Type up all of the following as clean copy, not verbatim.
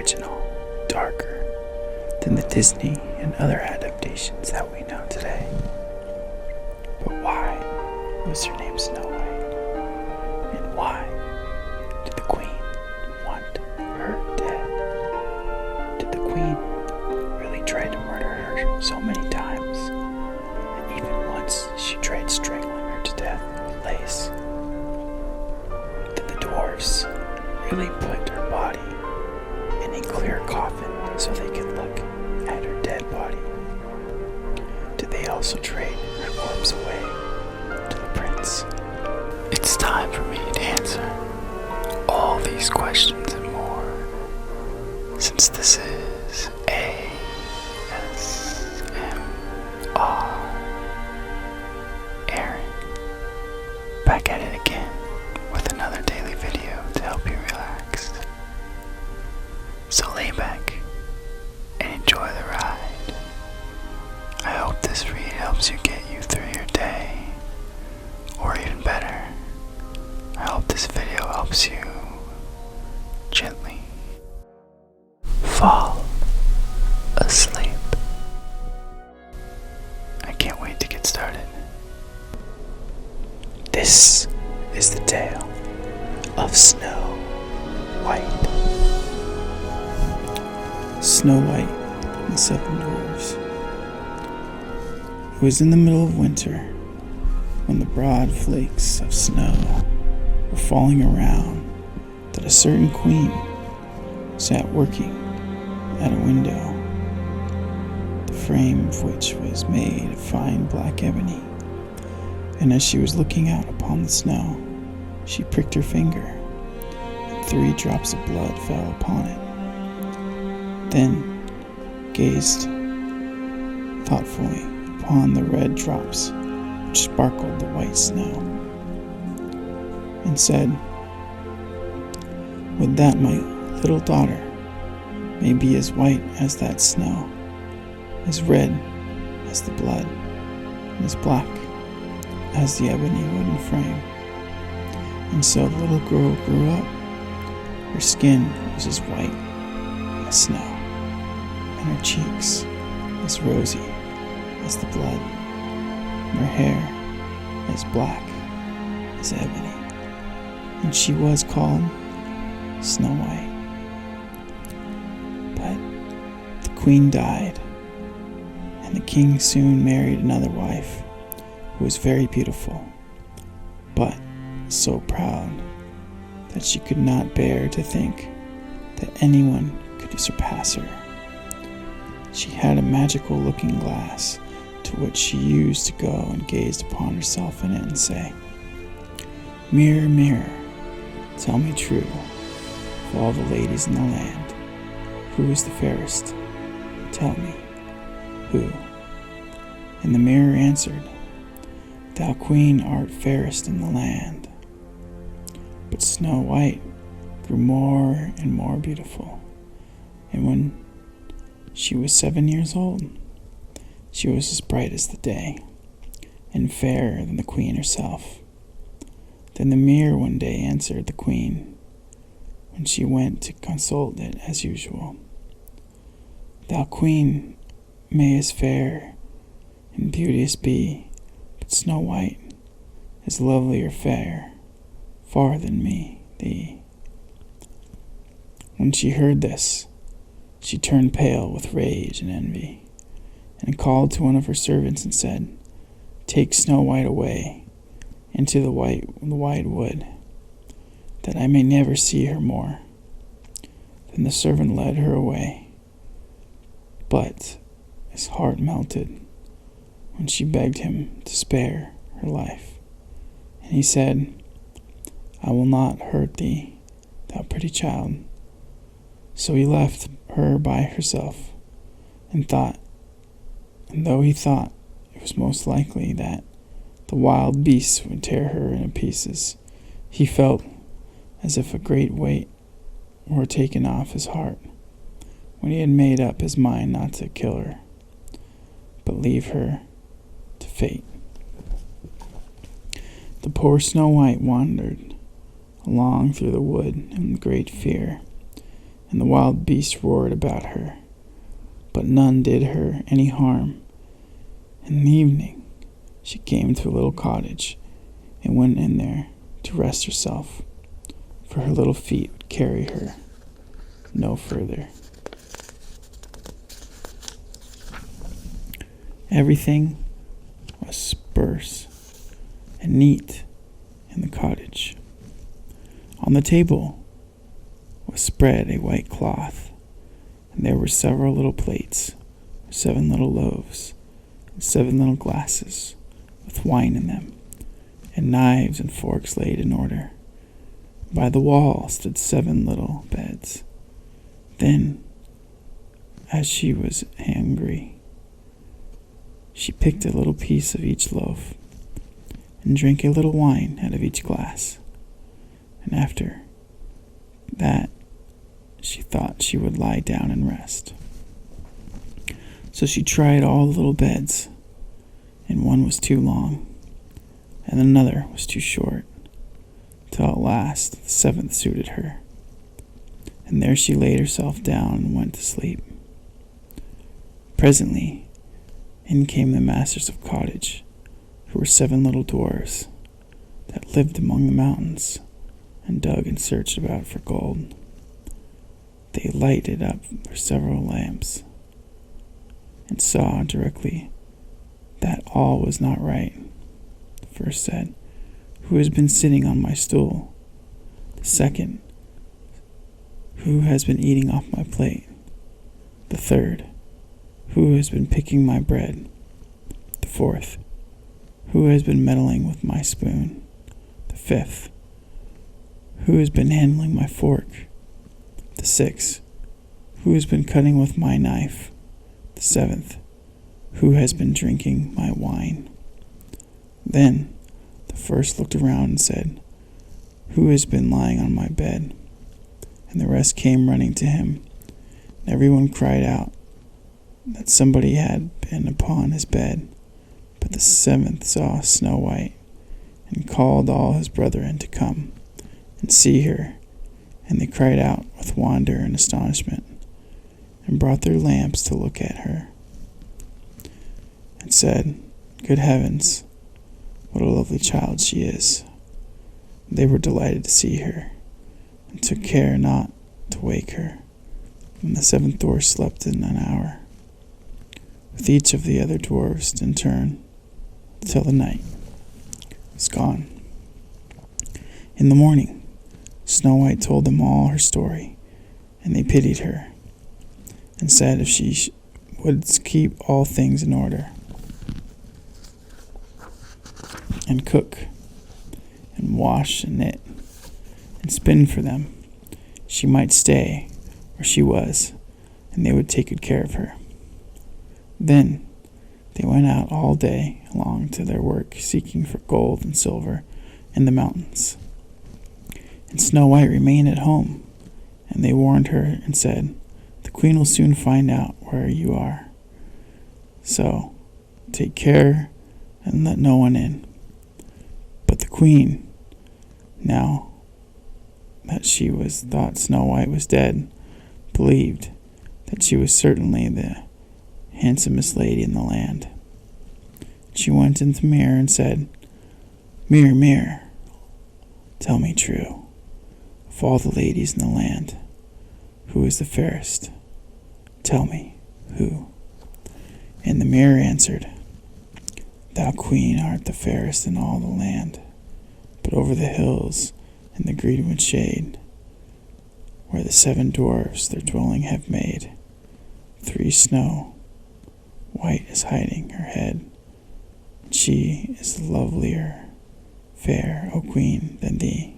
original, darker than the Disney and other adaptations that we know today. But why was her name Snow White? And why did the Queen want her dead? Did the Queen really try to murder her so many times? And even once she tried strangling her to death with lace. Did the dwarves really put her body in a clear coffin so they could look at her dead body? Did they also trade her corpse away to the prince? It's time for me to answer all these questions and more, since this is ASMR. Aaron, back at it again with another daily video to help you relax. So lay back and enjoy the ride. I hope this read helps you get you through your day, or even better, I hope this video helps you gently fall asleep. I can't wait to get started. This is the tale of Snow White. Snow White and the Seven Dwarfs. It was in the middle of winter, when the broad flakes of snow were falling around, that a certain queen sat working at a window, the frame of which was made of fine black ebony. And as she was looking out upon the snow, she pricked her finger, and 3 drops of blood fell upon it. Then gazed thoughtfully upon the red drops which sparkled the white snow, and said, "Would that my little daughter may be as white as that snow, as red as the blood, and as black as the ebony wooden frame." And so the little girl grew up. Her skin was as white as snow, and her cheeks as rosy as the blood, and her hair as black as ebony. And she was called Snow White. But the queen died, and the king soon married another wife, who was very beautiful, but so proud that she could not bear to think that anyone could surpass her. She had a magical looking glass, to which she used to go and gazed upon herself in it and say, "Mirror, mirror, tell me true, of all the ladies in the land, who is the fairest? Tell me, who?" And the mirror answered, "Thou, queen, art fairest in the land." But Snow White grew more and more beautiful, and when she was 7 years old, she was as bright as the day, and fairer than the queen herself. Then the mirror one day answered the queen, when she went to consult it as usual, "Thou, queen, may as fair and beauteous be, but Snow White is lovelier fair far than thee." When she heard this, she turned pale with rage and envy, and called to one of her servants and said, "Take Snow White away into the wide wood, that I may never see her more." Then the servant led her away, but his heart melted when she begged him to spare her life. And he said, "I will not hurt thee, thou pretty child." So he left her by herself, and though he thought it was most likely that the wild beasts would tear her in pieces, he felt as if a great weight were taken off his heart when he had made up his mind not to kill her, but leave her to fate. The poor Snow White wandered along through the wood in great fear, and the wild beasts roared about her, but none did her any harm. In the evening, she came to a little cottage and went in there to rest herself, for her little feet would carry her no further. Everything was sparse and neat in the cottage. On the table was spread a white cloth, and there were several little plates, 7 little loaves, and 7 little glasses with wine in them, and knives and forks laid in order. By the wall stood 7 little beds. Then, as she was hungry, she picked a little piece of each loaf and drank a little wine out of each glass. And after that, she thought she would lie down and rest. So she tried all the little beds, and one was too long, and another was too short, till at last the 7th suited her. And there she laid herself down and went to sleep. Presently, in came the masters of cottage, who were 7 little dwarfs that lived among the mountains, and dug and searched about for gold. They lighted up their several lamps, and saw directly that all was not right. The first said, "Who has been sitting on my stool?" The second, "Who has been eating off my plate?" The third, "Who has been picking my bread?" The fourth, "Who has been meddling with my spoon?" The fifth, "Who has been handling my fork?" The sixth, "Who has been cutting with my knife?" The seventh, "Who has been drinking my wine?" Then the first looked around and said, "Who has been lying on my bed?" And the rest came running to him, and everyone cried out that somebody had been upon his bed. But the 7th saw Snow White, and called all his brethren to come and see her. And they cried out with wonder and astonishment, and brought their lamps to look at her, and said, "Good heavens, what a lovely child she is!" They were delighted to see her, and took care not to wake her. And the 7th dwarf slept in an hour, with each of the other dwarfs in turn, till the night was gone. In the morning, Snow White told them all her story, and they pitied her, and said if she would keep all things in order, and cook, and wash, and knit, and spin for them, she might stay where she was, and they would take good care of her. Then they went out all day long to their work, seeking for gold and silver in the mountains. And Snow White remained at home, and they warned her and said, "The queen will soon find out where you are. So take care and let no one in." But the queen, now that she thought Snow White was dead, believed that she was certainly the handsomest lady in the land. She went into the mirror and said, "Mirror, mirror, tell me true, of all the ladies in the land, who is the fairest? Tell me, who?" And the mirror answered, "Thou, queen, art the fairest in all the land, but over the hills in the greenwood shade, where the 7 dwarfs their dwelling have made, 3 Snow White is hiding her head, and she is lovelier, fair, O queen, than thee."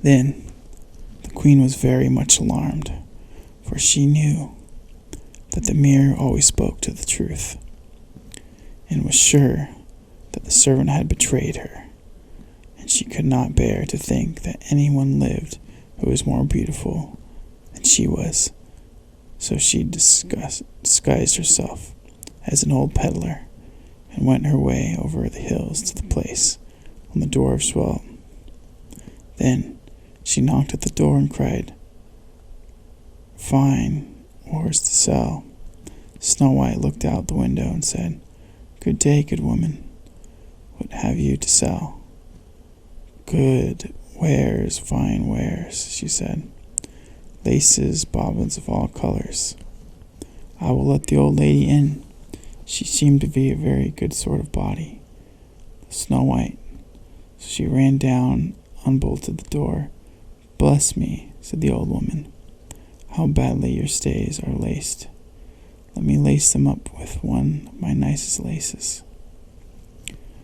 Then the queen was very much alarmed, for she knew that the mirror always spoke to the truth, and was sure that the servant had betrayed her, and she could not bear to think that anyone lived who was more beautiful than she was. So she disguised herself as an old peddler, and went her way over the hills to the place when the dwarfs dwelt. Then She knocked at the door and cried, "Fine, what's to sell?" Snow White looked out the window and said, "Good day, good woman. What have you to sell?" "Good wares, fine wares," she said. "Laces, bobbins of all colors." "I will let the old lady in. She seemed to be a very good sort of body." Snow White. So she ran down, unbolted the door. "Bless me," said the old woman, "how badly your stays are laced. Let me lace them up with one of my nicest laces."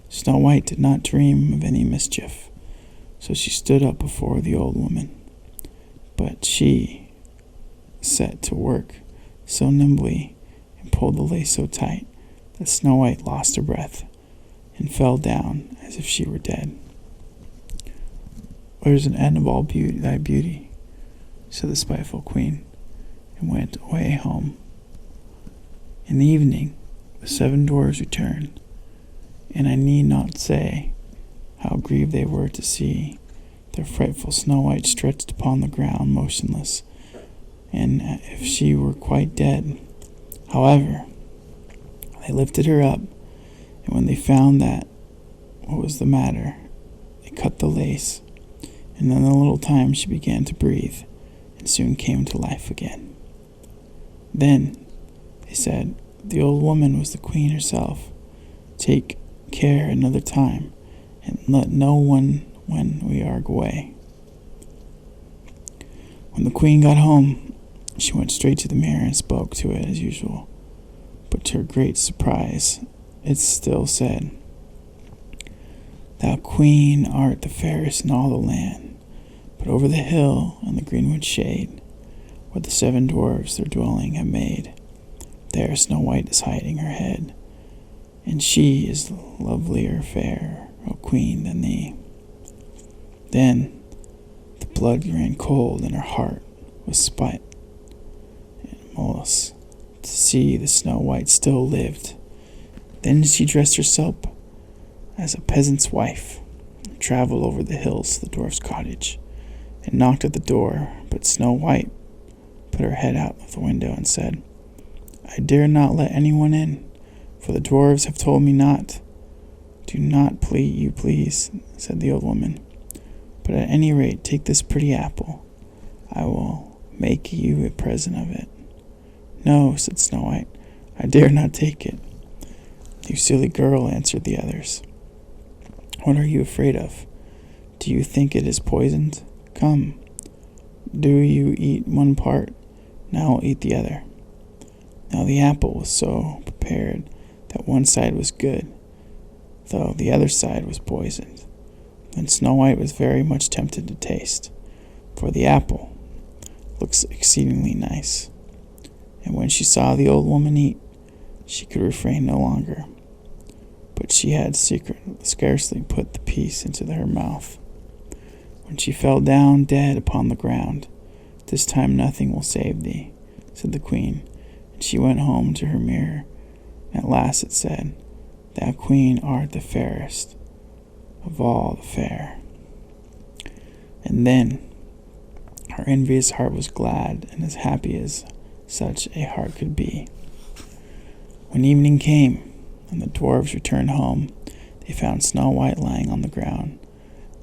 Snow White did not dream of any mischief, so she stood up before the old woman. But she set to work so nimbly and pulled the lace so tight that Snow White lost her breath and fell down as if she were dead. "Where's an end of all thy beauty?" said the spiteful queen, and went away home. In the evening, the 7 dwarfs returned, and I need not say how grieved they were to see their frightful Snow White stretched upon the ground motionless, and if she were quite dead. However, they lifted her up, and when they found that what was the matter, they cut the lace, and in a little time she began to breathe, and soon came to life again. Then, they said, the old woman was the queen herself. Take care another time, and let no one when we are away. When the queen got home, she went straight to the mirror and spoke to it as usual. But to her great surprise, it still said, "Thou queen art the fairest in all the land, but over the hill and the greenwood shade, where the 7 dwarfs their dwelling have made, there Snow White is hiding her head, and she is lovelier fair, O queen, than thee." Then the blood ran cold, and her heart was split and malice to see the Snow White still lived. Then she dressed herself as a peasant's wife, and traveled over the hills to the dwarf's cottage, and knocked at the door. But Snow White put her head out of the window and said, "I dare not let anyone in, for the dwarves have told me not." "Do not please," said the old woman. "But at any rate take this pretty apple. I will make you a present of it." "No," said Snow White, "I dare not take it." "You silly girl," answered the others. "What are you afraid of? Do you think it is poisoned? Come, do you eat one part, now I'll eat the other." Now the apple was so prepared that one side was good, though the other side was poisoned. Then Snow White was very much tempted to taste, for the apple looks exceedingly nice. And when she saw the old woman eat, she could refrain no longer. But she had scarcely put the piece into her mouth, when she fell down dead upon the ground. "This time nothing will save thee," said the queen, and she went home to her mirror. At last it said, "Thou queen art the fairest of all the fair." And then her envious heart was glad and as happy as such a heart could be. When evening came and the dwarves returned home, they found Snow White lying on the ground.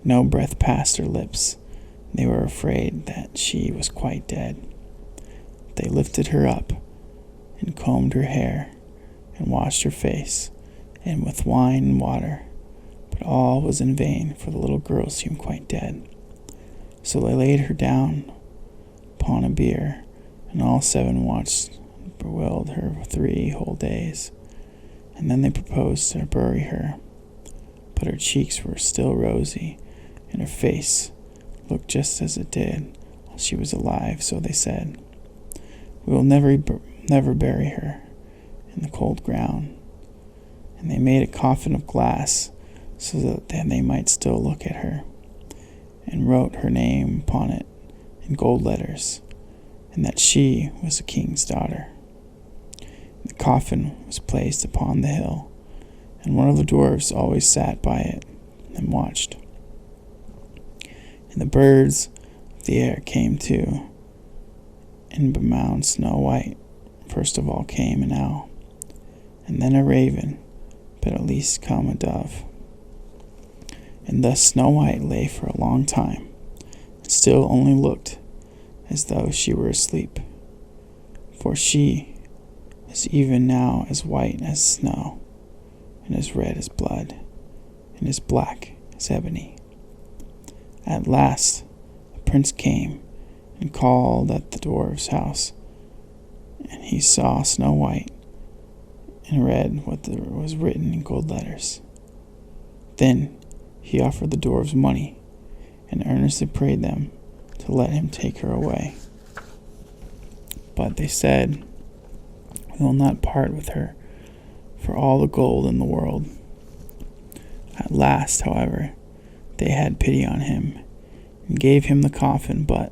No breath passed her lips. They were afraid that she was quite dead. They lifted her up and combed her hair and washed her face, and with wine and water, but all was in vain, for the little girl seemed quite dead. So they laid her down upon a bier, and all 7 watched and bewailed her for 3 whole days. And then they proposed to bury her, but her cheeks were still rosy, and her face looked just as it did while she was alive. So they said, "We will never bury her in the cold ground." And they made a coffin of glass, so that they might still look at her, and wrote her name upon it in gold letters, and that she was a king's daughter. The coffin was placed upon the hill, and one of the dwarfs always sat by it and watched. And the birds The heir came too, and bemoaned Snow White. First of all came an owl, and then a raven, but at least come a dove. And thus Snow White lay for a long time, and still only looked as though she were asleep, for she is even now as white as snow, and as red as blood, and as black as ebony. At last the prince came and called at the dwarf's house, and he saw Snow White and read what was written in gold letters. Then he offered the dwarves money and earnestly prayed them to let him take her away. But they said, "We will not part with her for all the gold in the world." At last, however, they had pity on him and gave him the coffin, but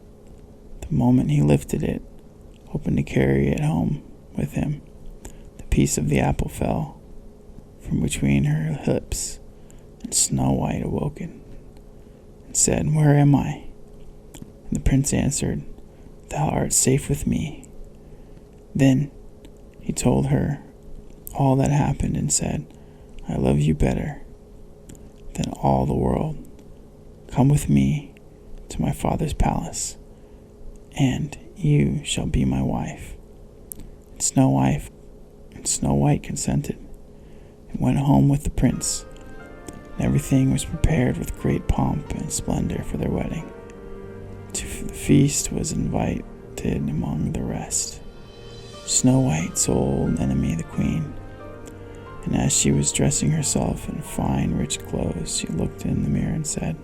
the moment he lifted it, hoping to carry it home with him, the piece of the apple fell from between her lips, and Snow White awoken and said, "Where am I?" And the prince answered, "Thou art safe with me." Then he told her all that happened and said, "I love you better than all the world. Come with me to my father's palace, and you shall be my wife." And Snow White consented and went home with the prince, and everything was prepared with great pomp and splendor for their wedding. To the feast was invited among the rest Snow White's old enemy, the queen. And as she was dressing herself in fine, rich clothes, she looked in the mirror and said,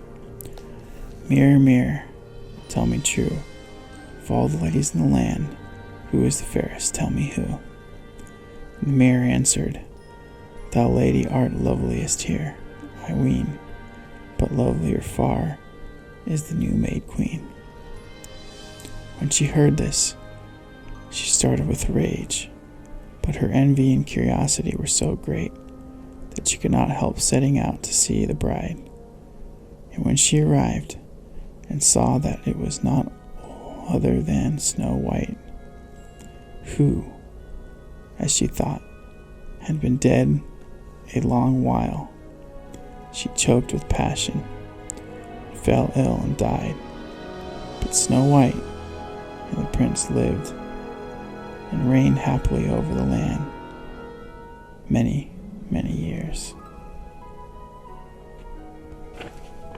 "Mirror, mirror, tell me true, of all the ladies in the land, who is the fairest? Tell me who." And the mirror answered, "Thou lady art loveliest here, I ween, but lovelier far is the new-made queen." When she heard this, she started with rage, but her envy and curiosity were so great that she could not help setting out to see the bride. And when she arrived and saw that it was not other than Snow White, who, as she thought, had been dead a long while, she choked with passion, fell ill and died. But Snow White and the prince lived and reigned happily over the land many, many years.